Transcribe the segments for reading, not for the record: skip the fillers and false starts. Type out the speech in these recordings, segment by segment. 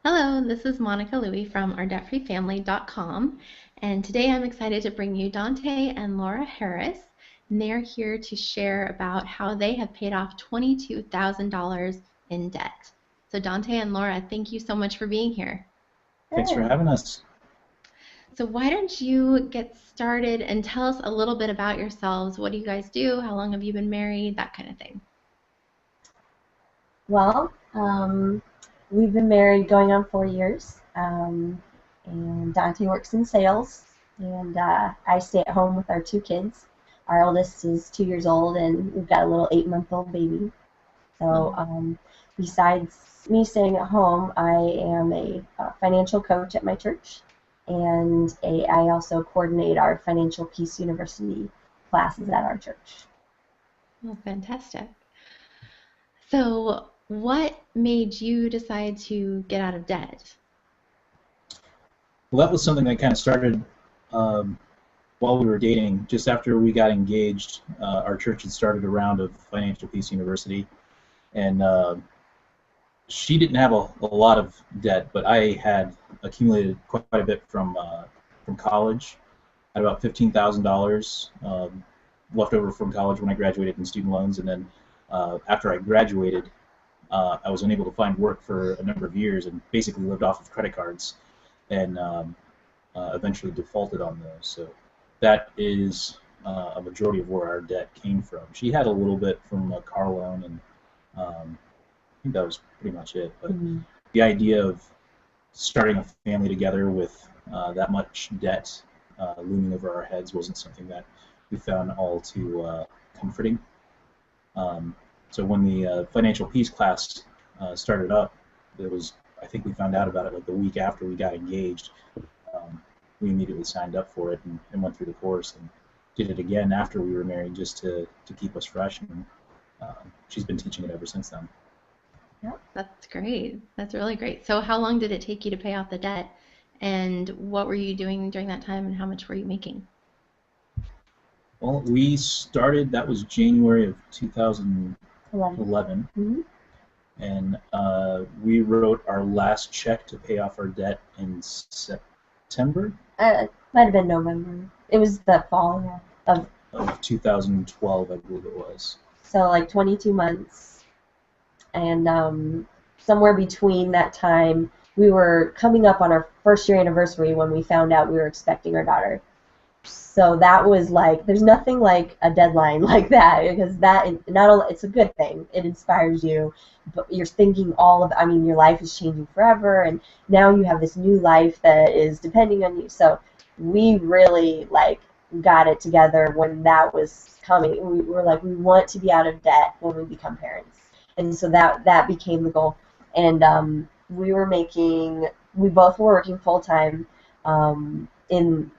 Hello, this is Monica Louie from ourdebtfreefamily.com, and today I'm excited to bring you Dontae and Laura Harris, and they're here to share about how they have paid off $22,000 in debt. So Dontae and Laura, thank you so much for being here. Thanks for Sure. having us. So why don't you get started and tell us a little bit about yourselves? What do you guys do? How long have you been married? That kind of thing. Well, we've been married going on 4 years, and Dante works in sales, and I stay at home with our two kids. Our oldest is 2 years old, and we've got a little 8-month-old baby. So, Oh, besides me staying at home, I am a financial coach at my church, and I also coordinate our Financial Peace University classes at our church. well, fantastic. So what made you decide to get out of debt? Well, that was something that kind of started um, while we were dating. Just after we got engaged, our church had started a round of Financial Peace University, and she didn't have a lot of debt, but I had accumulated quite a bit from college. I had about $15,000 left over from college when I graduated in student loans, and then after I graduated, I was unable to find work for a number of years and basically lived off of credit cards and eventually defaulted on those. So that is a majority of where our debt came from. She had a little bit from a car loan, and I think that was pretty much it. But Mhm. the idea of starting a family together with that much debt looming over our heads wasn't something that we found all too comforting. Um, so when the financial peace class started up, it was I think we found out about it like the week after we got engaged. Um, we immediately signed up for it and went through the course and did it again after we were married just to keep us fresh. And she's been teaching it ever since then. That's great. That's really great. So how long did it take you to pay off the debt? And what were you doing during that time and how much were you making? Well, we started, that was January of 11. 2011, Mhm. and we wrote our last check to pay off our debt in September Might have been November. It was the fall, yeah. of 2012, I believe it was. So like 22 months, and somewhere between that time, we were coming up on our first year anniversary when we found out we were expecting our daughter. So that was like, there's nothing like a deadline like that, because that not only it's a good thing, it inspires you, but you're thinking I mean, your life is changing forever, and now you have this new life that is depending on you. So we really like got it together when that was coming. We were like, we want to be out of debt when we become parents, and so that became the goal. And we both were working full time.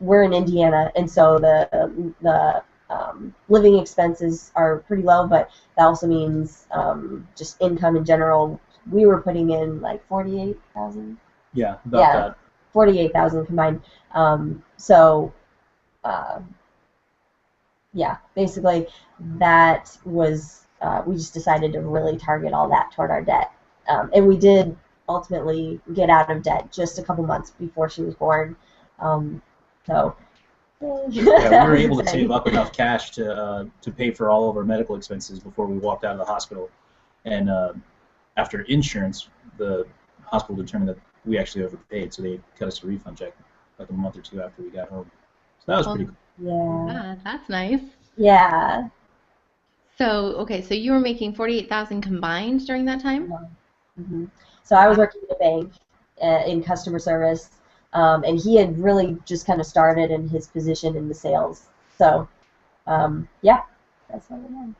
We're in Indiana, and so the living expenses are pretty low, but that also means just income in general. We were putting in like 48,000. Yeah, about Yeah, that. 48,000 combined. So uh, yeah, basically that was we just decided to really target all that toward our debt, and we did ultimately get out of debt just a couple months before she was born. Um, so Yeah, we that were was able to save exciting. up enough cash to pay for all of our medical expenses before we walked out of the hospital. And after insurance, the hospital determined that we actually overpaid, so they cut us a refund check like a month or two after we got home. So that was pretty Oh, cool. Yeah, yeah, that's nice. yeah. So, okay, so you were making 48,000 combined during that time? Hmm. So I was Wow. working in a bank in customer service, and he had really just kind of started in his position in the sales. So yeah, that's what we had.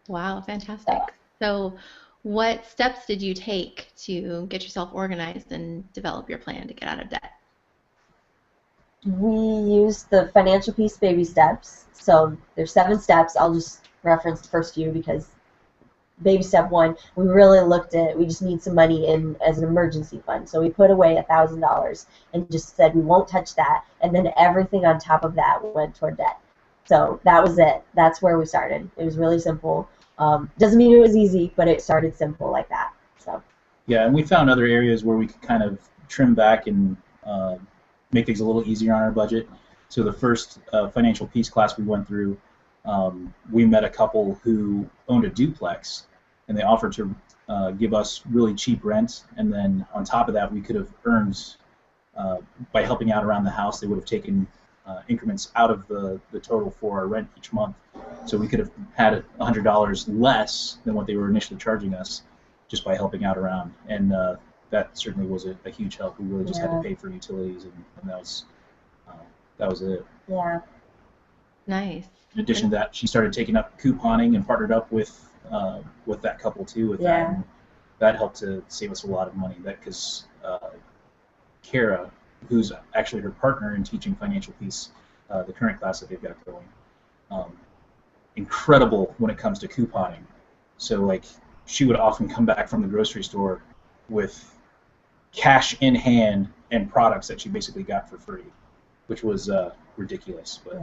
Wow, fantastic. So, what steps did you take to get yourself organized and develop your plan to get out of debt? We use the financial peace baby steps. So there's 7 steps. I'll just reference the first few because baby step one, we really looked at we just need some money in as an emergency fund. So we put away $1,000 and just said we won't touch that. And then everything on top of that went toward debt. So that was it. That's where we started. It was really simple. Doesn't mean it was easy, but it started simple like that. So. Yeah, and we found other areas where we could kind of trim back and make things a little easier on our budget. So the first financial peace class we went through, we met a couple who owned a duplex, and they offered to give us really cheap rent, and then on top of that, we could have earned by helping out around the house. They would have taken increments out of the total for our rent each month, so we could have had $100 less than what they were initially charging us just by helping out around, and that certainly was a huge help. We really just had to pay for utilities, and that was it. Yeah. Nice. In addition to that, she started taking up couponing and partnered up with that couple too. With that, and that helped to save us a lot of money. That because Kara, who's actually her partner in teaching financial peace, the current class that they've got going, incredible when it comes to couponing. So like, she would often come back from the grocery store with cash in hand and products that she basically got for free, which was ridiculous. But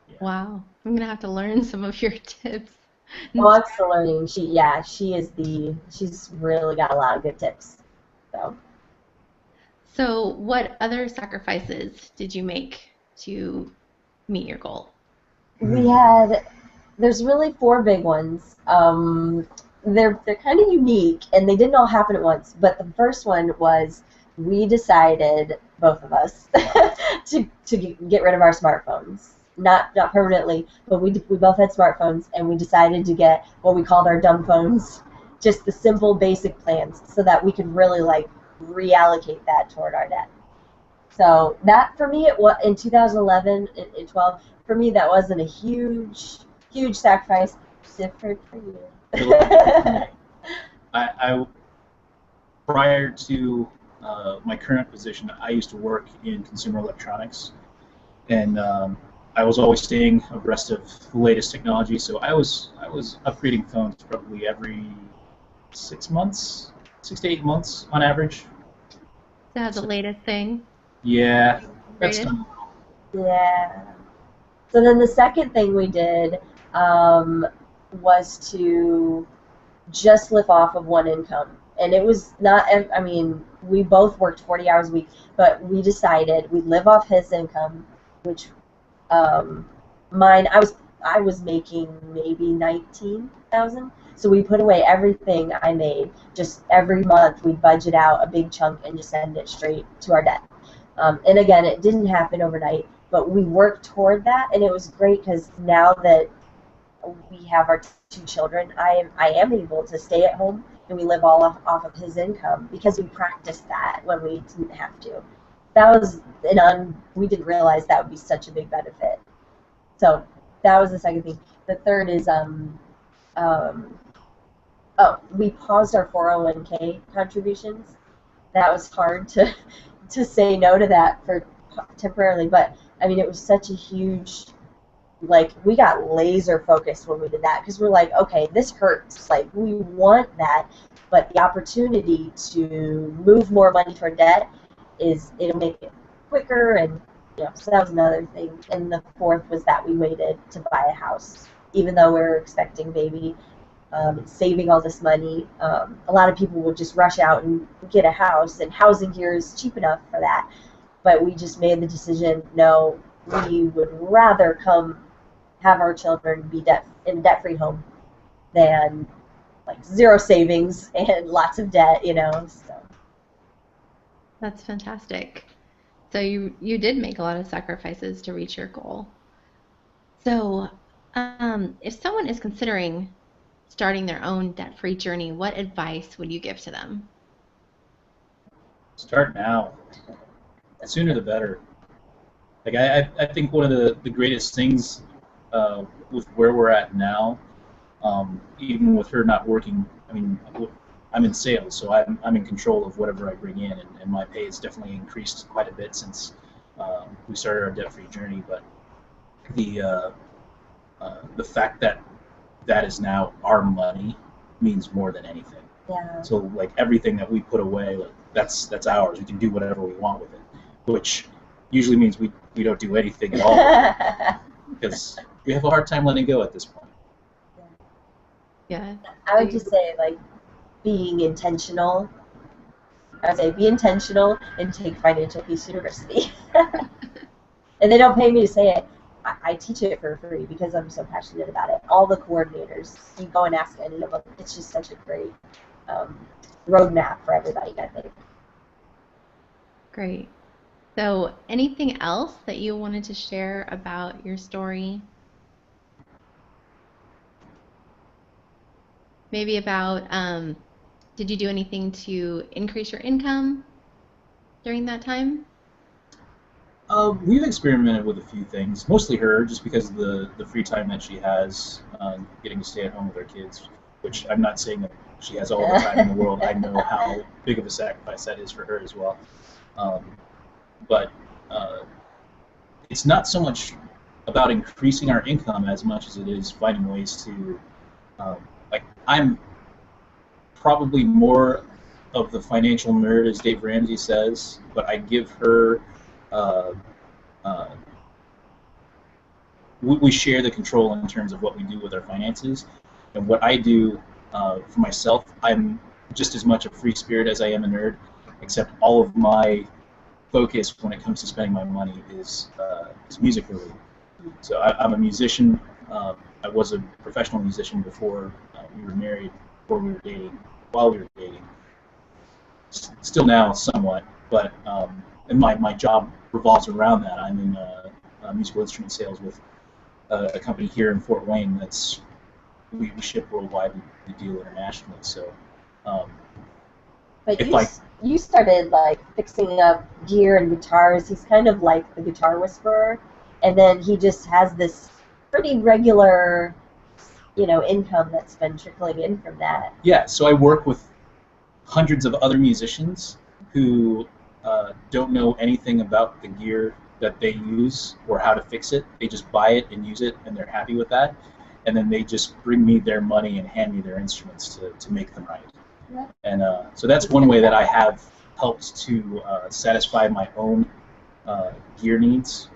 yeah. Wow, I'm gonna have to learn some of your tips. Lots of learning. She's really got a lot of good tips. So what other sacrifices did you make to meet your goal? There's really 4 big ones. They're kind of unique, and they didn't all happen at once. But the first one was we decided, both of us, to get rid of our smartphones. Not permanently, but we both had smartphones, and we decided to get what we called our dumb phones, just the simple basic plans, so that we could really like reallocate that toward our debt. So that for me, in 2011 and 12, for me that wasn't a huge sacrifice. Different for you. I prior to my current position, I used to work in consumer electronics, and I was always staying abreast of the latest technology. So I was upgrading phones probably every 6 months, 6 to 8 months on average. To have the latest thing. Yeah, that's Greatest. Yeah. So then the second thing we did was to just live off of one income. And it was not, I mean, we both worked 40 hours a week, but we decided we'd live off his income, which mine, I was making maybe 19,000. So we put away everything I made. Just every month we'd budget out a big chunk and just send it straight to our debt. And again, it didn't happen overnight, but we worked toward that, and it was great because now that we have our 2 children, I am able to stay at home, and we live all off of his income because we practiced that when we didn't have to. That was we didn't realize that would be such a big benefit. So that was the second thing. The third is we paused our 401k contributions. That was hard to say no to that for temporarily, but I mean it was such a huge, like, we got laser focused when we did that because we're like, okay, this hurts, like we want that, but the opportunity to move more money toward debt it'll make it quicker, and so that was another thing. And the fourth was that we waited to buy a house, even though we were expecting baby, saving all this money. A lot of people would just rush out and get a house, and housing here is cheap enough for that. But we just made the decision, no, we would rather come have our children be in a debt-free home than like 0 savings and lots of debt, So. That's fantastic. So you did make a lot of sacrifices to reach your goal. So if someone is considering starting their own debt-free journey, what advice would you give to them? Start now. The sooner the better. Like I think one of the greatest things with where we're at now, even with her not working, I mean, I'm in sales, so I'm in control of whatever I bring in, and my pay has definitely increased quite a bit since we started our debt-free journey. But the fact that is now our money means more than anything. Yeah. So like everything that we put away, like that's ours. We can do whatever we want with it, which usually means we don't do anything at all because we have a hard time letting go at this point. Yeah. I would just say, like, being intentional. I would say be intentional and take Financial Peace University. And they don't pay me to say it. I teach it for free because I'm so passionate about it. All the coordinators, you go and ask any of them. It's just such a great roadmap for everybody, I think. Great. So, anything else that you wanted to share about your story? Maybe about, did you do anything to increase your income during that time? We've experimented with a few things, mostly her, just because of the free time that she has, getting to stay at home with her kids, which I'm not saying that she has all the time in the world. I know how big of a sacrifice that is for her as well. But it's not so much about increasing our income as much as it is finding ways to, like, I'm probably more of the financial nerd, as Dave Ramsey says, but I give her we share the control in terms of what we do with our finances. And what I do for myself, I'm just as much a free spirit as I am a nerd, except all of my focus when it comes to spending my money is music related. So I'm a musician. I was a professional musician before we were married, before we were dating, while we were dating. Still now, somewhat, but and my job revolves around that. I'm in musical instrument sales with a company here in Fort Wayne that's we ship worldwide. We deal internationally. So, but you started like fixing up gear and guitars. He's kind of like the guitar whisperer, and then he just has this pretty regular, income that's been trickling in from that. Yeah. So I work with hundreds of other musicians who don't know anything about the gear that they use or how to fix it. They just buy it and use it, and they're happy with that. And then they just bring me their money and hand me their instruments to make them right. Yeah. And so that's one way that I have helped to satisfy my own gear needs.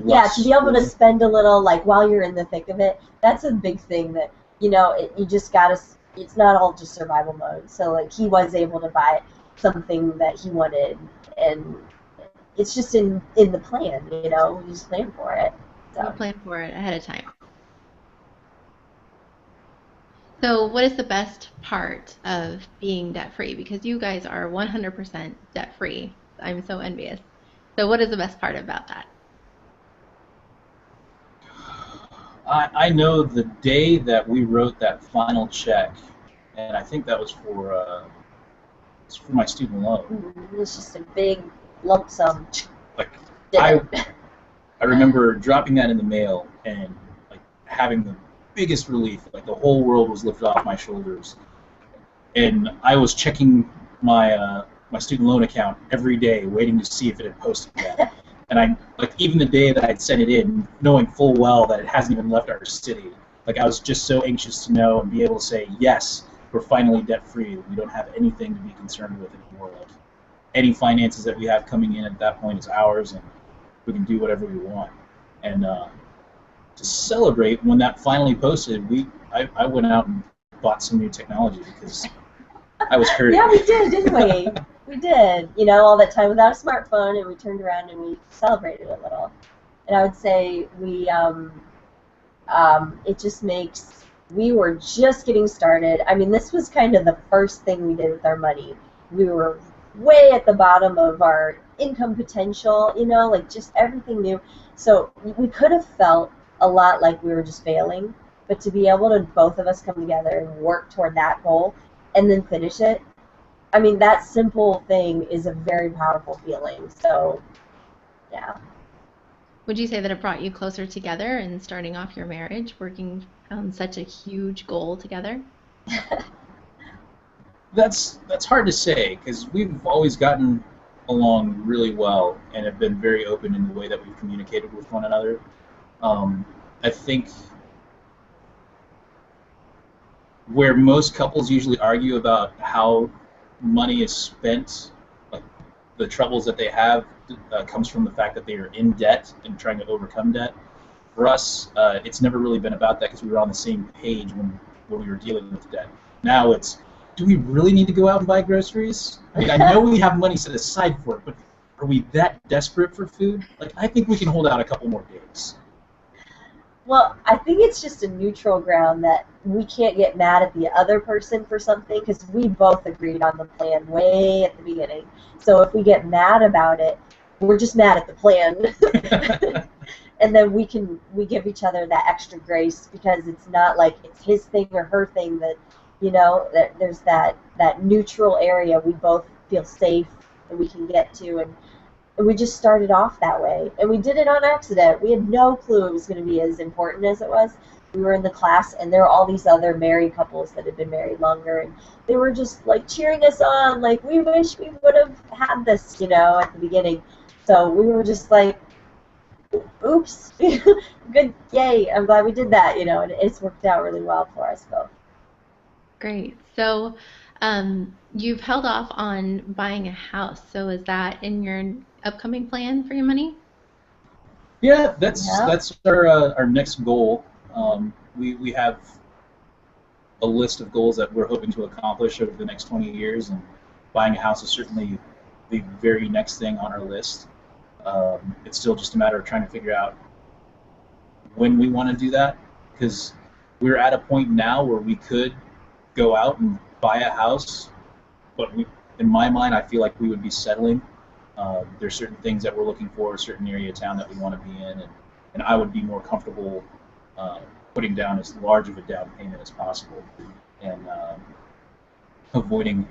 Yeah, to be able to spend a little, like, while you're in the thick of it, that's a big thing that, you just gotta, it's not all just survival mode. So, like, he was able to buy something that he wanted, and it's just in the plan, you just plan for it. So. You plan for it ahead of time. So what is the best part of being debt-free? Because you guys are 100% debt-free. I'm so envious. So what is the best part about that? I know the day that we wrote that final check, and I think that was for my student loan. It was just a big lump sum. Like I remember dropping that in the mail and like having the biggest relief. Like the whole world was lifted off my shoulders, and I was checking my my student loan account every day, waiting to see if it had posted yet. And I, like, even the day that I'd sent it in, knowing full well that it hasn't even left our city, like, I was just so anxious to know and be able to say, yes, we're finally debt-free. We don't have anything to be concerned with anymore. Like, any finances that we have coming in at that point is ours, and we can do whatever we want. And to celebrate, when that finally posted, I went out and bought some new technology because I was hurting. Yeah, we did, didn't we? We did, all that time without a smartphone, and we turned around and we celebrated a little. And I would say it just makes, we were just getting started. I mean, this was kind of the first thing we did with our money. We were way at the bottom of our income potential, like just everything new. So we could have felt a lot like we were just failing, but to be able to both of us come together and work toward that goal and then finish it, I mean, that simple thing is a very powerful feeling. So, yeah. Would you say that it brought you closer together in starting off your marriage, working on such a huge goal together? That's hard to say, because we've always gotten along really well and have been very open in the way that we've communicated with one another. I think where most couples usually argue about how money is spent, like the troubles that they have, comes from the fact that they are in debt and trying to overcome debt. For us, it's never really been about that because we were on the same page when when we were dealing with debt. Now it's, do we really need to go out and buy groceries? I mean, I know we have money set aside for it, but are we that desperate for food? Like, I think we can hold out a couple more days. Well, I think it's just a neutral ground that we can't get mad at the other person for something because we both agreed on the plan way at the beginning. So if we get mad about it, we're just mad at the plan. And then we give each other that extra grace because it's not like it's his thing or her thing, that that there's that neutral area we both feel safe and we can get to, and we just started off that way, and we did it on accident. We had no clue it was going to be as important as it was. We were in the class, and there were all these other married couples that had been married longer, and they were just like cheering us on, like, we wish we would have had this, at the beginning. So we were just like, oops, good, yay, I'm glad we did that, and it's worked out really well for us both. Great. So, you've held off on buying a house. So is that in your upcoming plan for your money? Yeah, that's Yeah. that's our next goal. We have a list of goals that we're hoping to accomplish over the next 20 years, and buying a house is certainly the very next thing on our list. It's still just a matter of trying to figure out when we want to do that, because we're at a point now where we could go out and buy a house, but in my mind, I feel like we would be settling. There's certain things that we're looking for, a certain area of town that we want to be in, and I would be more comfortable putting down as large of a down payment as possible, and avoiding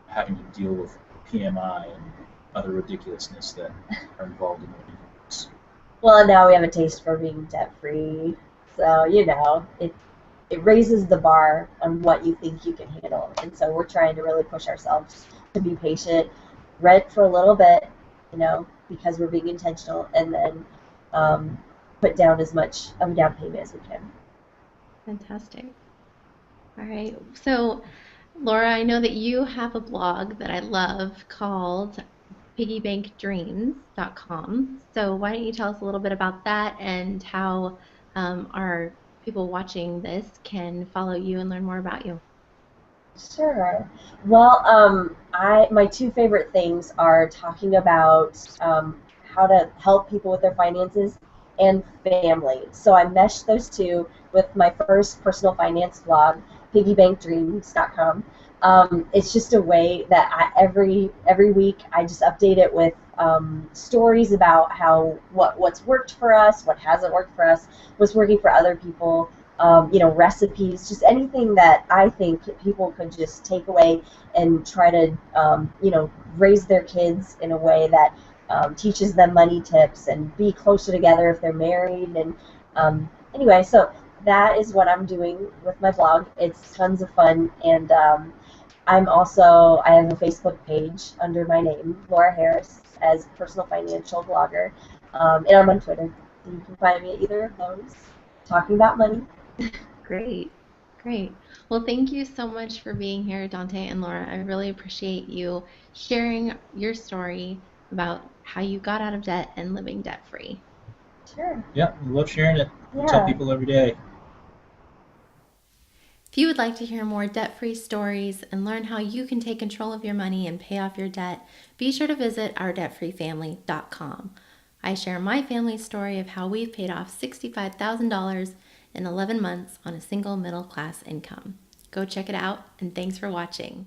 having to deal with PMI and other ridiculousness that are involved in it. Well, now we have a taste for being debt free, so it raises the bar on what you think you can handle, and so we're trying to really push ourselves to be patient, rent for a little bit, because we're being intentional, and then put down as much of a down payment as we can. Fantastic. All right. So, Laura, I know that you have a blog that I love called piggybankdreams.com. So why don't you tell us a little bit about that and how our people watching this can follow you and learn more about you? Sure. Well, my two favorite things are talking about how to help people with their finances and family. So I meshed those two with my first personal finance blog, piggybankdreams.com. It's just a way that every week I just update it with stories about what's worked for us, what hasn't worked for us, what's working for other people. Recipes, just anything that I think people could just take away and try to, raise their kids in a way that teaches them money tips and be closer together if they're married. And anyway, so that is what I'm doing with my blog. It's tons of fun, and I have a Facebook page under my name, Laura Harris, as personal financial blogger, and I'm on Twitter. You can find me at either of those, talking about money. Great. Great. Well, thank you so much for being here, Dontae and Laura. I really appreciate you sharing your story about how you got out of debt and living debt free. Sure. Yeah, we love sharing it. We Yeah. tell people every day. If you would like to hear more debt free stories and learn how you can take control of your money and pay off your debt, be sure to visit ourdebtfreefamily.com. I share my family's story of how we've paid off $65,000 in 11 months on a single middle class income. Go check it out, and thanks for watching.